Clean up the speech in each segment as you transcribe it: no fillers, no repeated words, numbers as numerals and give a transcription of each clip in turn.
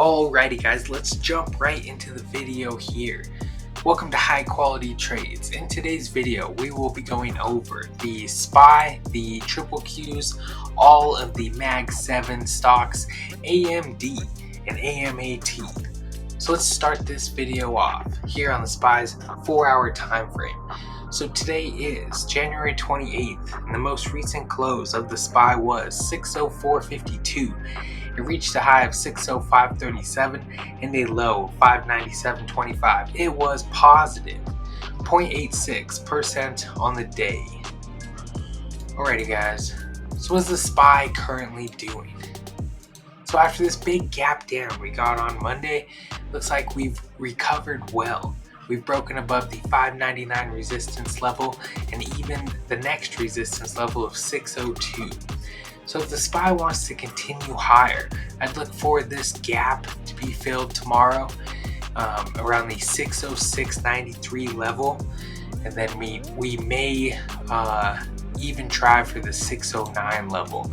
Alrighty guys, let's jump right into the video here. Welcome to High Quality Trades. In today's video, we will be going over the SPY, the QQQs, all of the Mag 7 stocks, AMD and AMAT. So let's start this video off here on the SPY's 4-hour time frame. So today is January 28th, and the most recent close of the SPY was 604.52. It reached a high of 605.37 and a low 597.25. It was positive 0.86% on the day. Alrighty guys, so what's the SPY currently doing? So after this big gap down we got on Monday, looks like we've recovered well. We've broken above the 599 resistance level and even the next resistance level of 602. So if the SPY wants to continue higher, I'd look for this gap to be filled tomorrow around the 606.93 level, and then we may even try for the 609 level.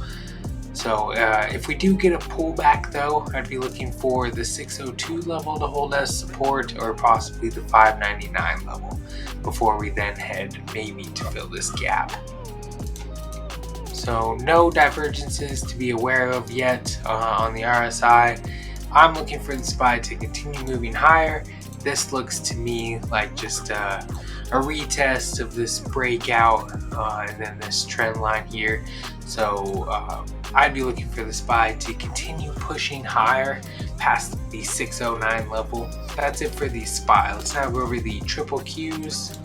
So if we do get a pullback though, I'd be looking for the 602 level to hold as support, or possibly the 599 level, before we then head maybe to fill this gap. So no divergences to be aware of yet on the RSI. I'm looking for the SPY to continue moving higher. This looks to me like just a retest of this breakout and then this trend line here. So I'd be looking for the SPY to continue pushing higher past the 609 level. That's it for the SPY. Let's now go over the QQQs.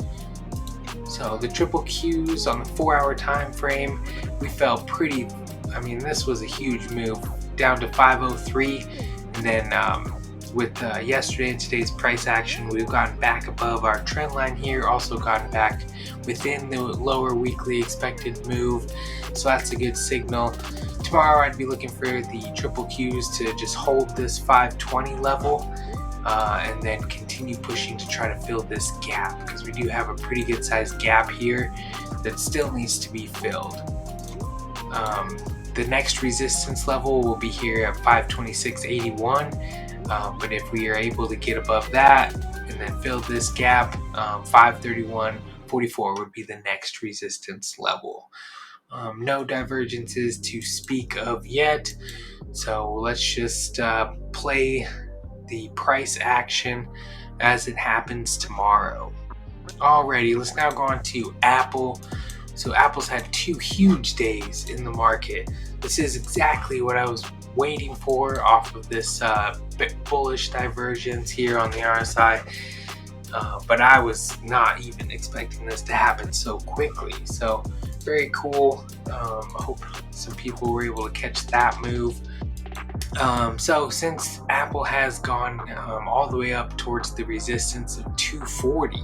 So the QQQs on the 4-hour time frame, we felt pretty, this was a huge move down to 503, and then with yesterday and today's price action, we've gotten back above our trend line here, also gotten back within the lower weekly expected move, so that's a good signal. Tomorrow I'd be looking for the QQQs to just hold this 520 level and then continue pushing to try to fill this gap, because we do have a pretty good sized gap here that still needs to be filled. The next resistance level will be here at 526.81, but if we are able to get above that and then fill this gap, 531.44 would be the next resistance level. No divergences to speak of yet, so let's just play the price action as it happens tomorrow. Alrighty, let's now go on to Apple. So Apple's had 2 huge days in the market. This is exactly what I was waiting for off of this bullish divergence here on the RSI, but I was not even expecting this to happen so quickly. So very cool. I hope some people were able to catch that move. So since Apple has gone all the way up towards the resistance of 240,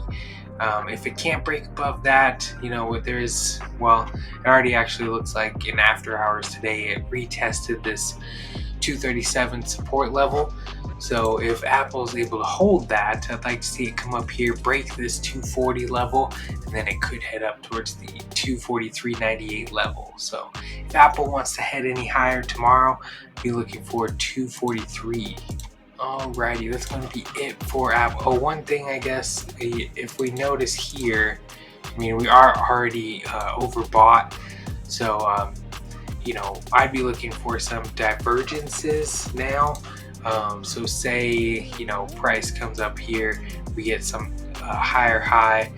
if it can't break above that, it already actually looks like in after hours today it retested this 237 support level. So if Apple's able to hold that, I'd like to see it come up here, break this 240 level, and then it could head up towards the 243.98 level. So if Apple wants to head any higher tomorrow, I'd be looking for 243. Alrighty, that's going to be it for Apple. Oh, one thing I guess, if we notice here, we are already overbought. So, I'd be looking for some divergences now. So say, price comes up here, we get some higher high,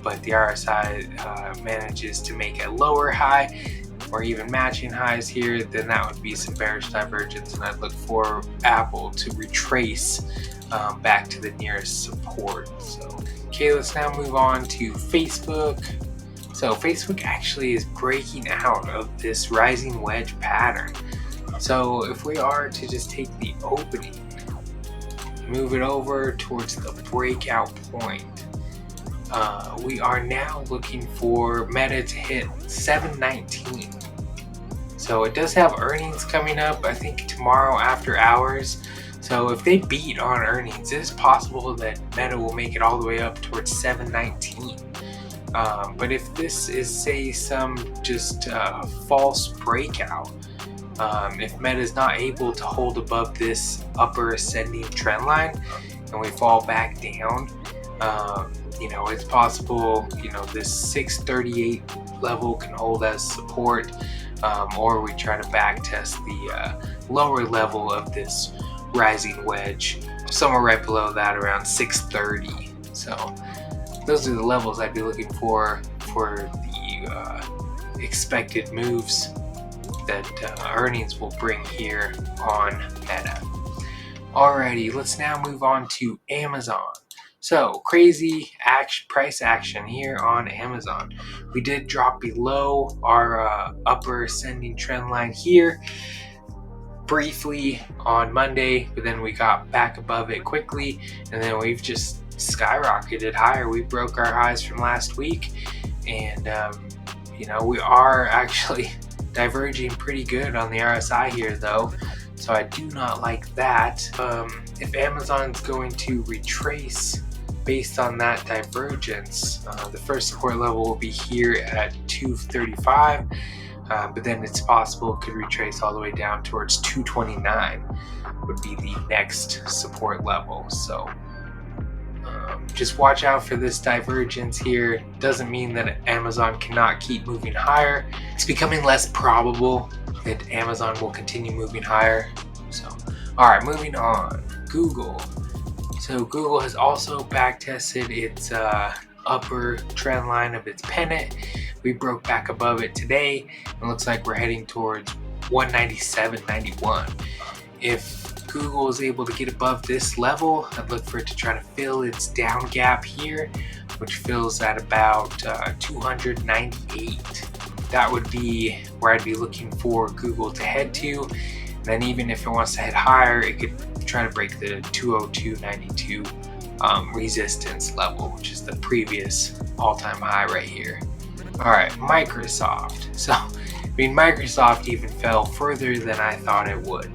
but the RSI manages to make a lower high, or even matching highs here, then that would be some bearish divergence, and I'd look for Apple to retrace back to the nearest support. So, okay, let's now move on to Facebook. So Facebook actually is breaking out of this rising wedge pattern. So if we are to just take the opening, move it over towards the breakout point, we are now looking for Meta to hit 719. So it does have earnings coming up, I think tomorrow after hours. So if they beat on earnings, it is possible that Meta will make it all the way up towards 719. But if this is, say, some just false breakout, If Meta is not able to hold above this upper ascending trend line and we fall back down, it's possible, this 638 level can hold as support, or we try to back test the lower level of this rising wedge, somewhere right below that around 630. So those are the levels I'd be looking for the expected moves that earnings will bring here on Meta. Alrighty, let's now move on to Amazon. So crazy price action here on Amazon. We did drop below our upper ascending trend line here briefly on Monday, but then we got back above it quickly, and then we've just skyrocketed higher. We broke our highs from last week, and we are actually diverging pretty good on the RSI here though, so I do not like that. If Amazon's going to retrace based on that divergence, the first support level will be here at 235, but then it's possible it could retrace all the way down towards 229 would be the next support level. So just watch out for this divergence here. Doesn't mean that Amazon cannot keep moving higher. It's becoming less probable that Amazon will continue moving higher. So, all right, moving on. Google. So Google has also back tested its upper trend line of its pennant. We broke back above it today. It looks like we're heading towards 197.91. If Google is able to get above this level, I'd look for it to try to fill its down gap here, which fills at about 298. That would be where I'd be looking for Google to head to. And then even if it wants to head higher, it could try to break the 202.92 resistance level, which is the previous all-time high right here. All right, Microsoft. So, Microsoft even fell further than I thought it would.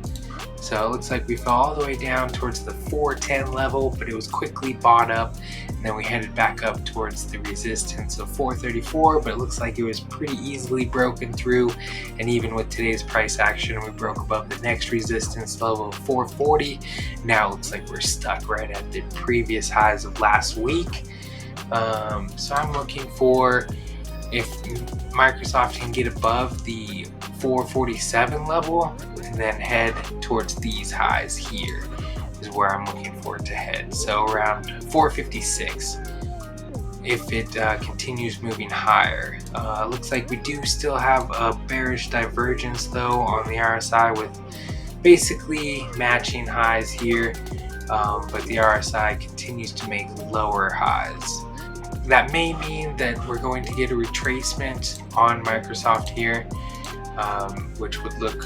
So it looks like we fell all the way down towards the 410 level, but it was quickly bought up, and then we headed back up towards the resistance of 434, but it looks like it was pretty easily broken through, and even with today's price action, we broke above the next resistance level of 440. Now it looks like we're stuck right at the previous highs of last week. So I'm looking for if Microsoft can get above the 447 level and then head towards these highs here is where I'm looking for it to head. So around 456 if it continues moving higher. Looks like we do still have a bearish divergence though on the RSI with basically matching highs here, but the RSI continues to make lower highs. That may mean that we're going to get a retracement on Microsoft here, which would look,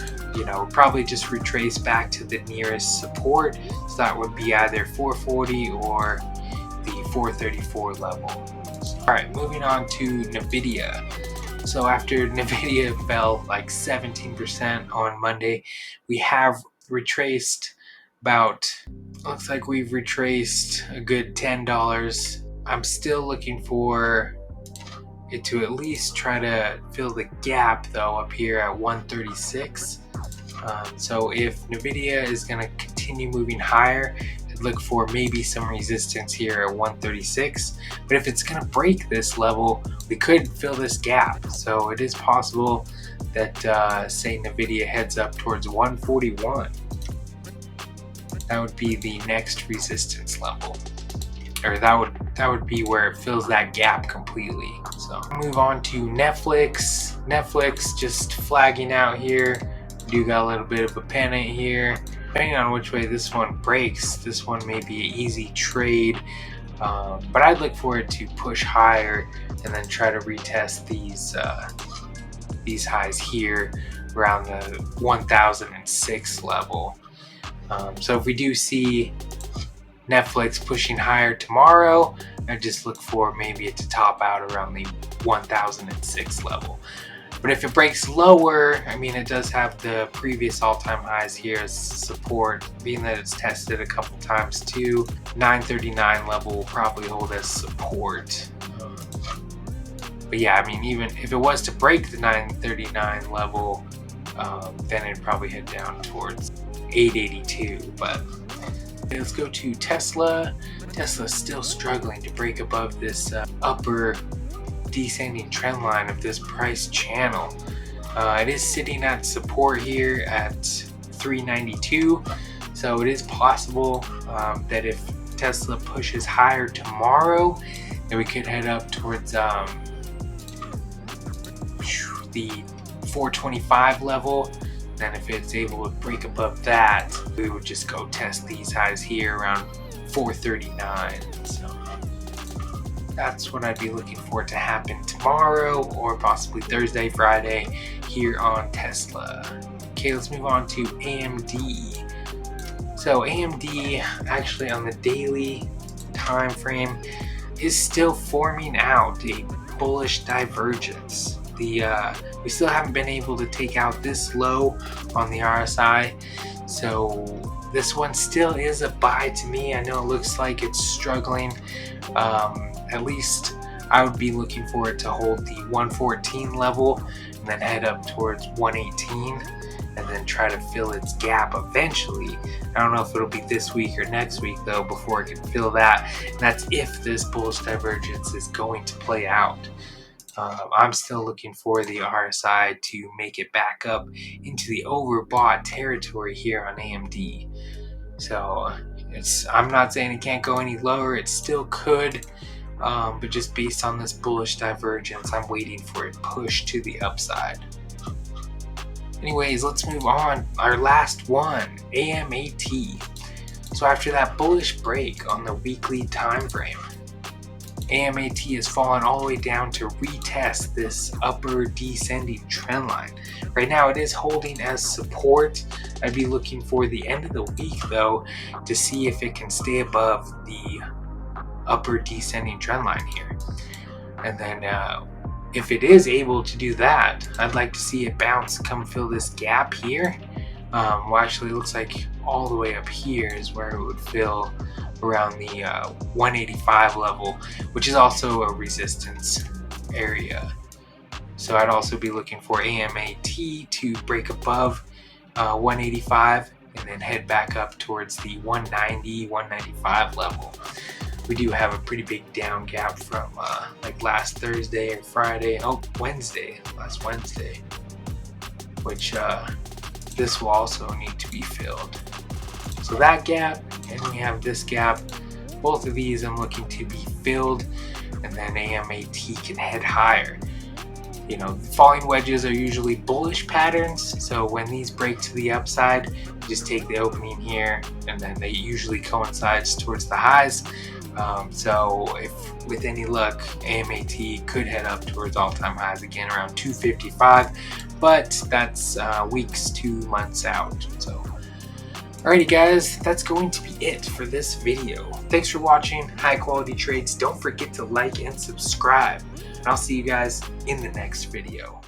probably just retrace back to the nearest support. So that would be either 440 or the 434 level. All right, moving on to NVDA. So after NVDA fell like 17% on Monday, we have retraced looks like we've retraced a good $10. I'm still looking for it to at least try to fill the gap though up here at 136. So if NVIDIA is going to continue moving higher, I'd look for maybe some resistance here at 136. But if it's going to break this level, we could fill this gap. So it is possible that say NVIDIA heads up towards 141. That would be the next resistance level. Or that would be where it fills that gap completely. So move on to Netflix. Netflix just flagging out here. We do got a little bit of a pennant here. Depending on which way this one breaks, this one may be an easy trade. But I'd look for it to push higher and then try to retest these highs here around the 1006 level. So if we do see Netflix pushing higher tomorrow, I just look for maybe it to top out around the 1006 level. But if it breaks lower, it does have the previous all-time highs here as support, being that it's tested a couple times too. 939 level will probably hold as support. But yeah, even if it was to break the 939 level, then it'd probably head down towards 882. But let's go to Tesla. Tesla's still struggling to break above this upper descending trend line of this price channel. It is sitting at support here at 392, so it is possible that if Tesla pushes higher tomorrow, then we could head up towards the 425 level. Then if it's able to break above that, we would just go test these highs here around 439. So that's what I'd be looking for to happen tomorrow, or possibly Thursday, Friday here on Tesla. Okay, let's move on to AMD. So AMD actually on the daily time frame is still forming out a bullish divergence. We still haven't been able to take out this low on the RSI, so this one still is a buy to me. I know it looks like it's struggling. At least I would be looking for it to hold the 114 level and then head up towards 118 and then try to fill its gap eventually. I don't know if it'll be this week or next week though before it can fill that, and that's if this bullish divergence is going to play out. I'm still looking for the RSI to make it back up into the overbought territory here on AMD. So I'm not saying it can't go any lower, it still could, but just based on this bullish divergence, I'm waiting for it push to the upside. Anyways, let's move on. Our last one, AMAT. So after that bullish break on the weekly time frame, AMAT has fallen all the way down to retest this upper descending trend line. Right now it is holding as support. I'd be looking for the end of the week though to see if it can stay above the upper descending trend line here. And then if it is able to do that, I'd like to see it bounce, come fill this gap here. Well, actually it looks like all the way up here is where it would fill around the 185 level, which is also a resistance area. So I'd also be looking for AMAT to break above 185 and then head back up towards the 190, 195 level. We do have a pretty big down gap from like last Thursday and Friday, last Wednesday, which this will also need to be filled. So that gap, and we have this gap, both of these I'm looking to be filled, and then AMAT can head higher. You know, falling wedges are usually bullish patterns, so when these break to the upside, you just take the opening here, and then they usually coincides towards the highs. So if with any luck, AMAT could head up towards all-time highs again around 255, but that's weeks to months out. So alrighty guys, that's going to be it for this video. Thanks for watching High Quality Trades. Don't forget to like and subscribe, and I'll see you guys in the next video.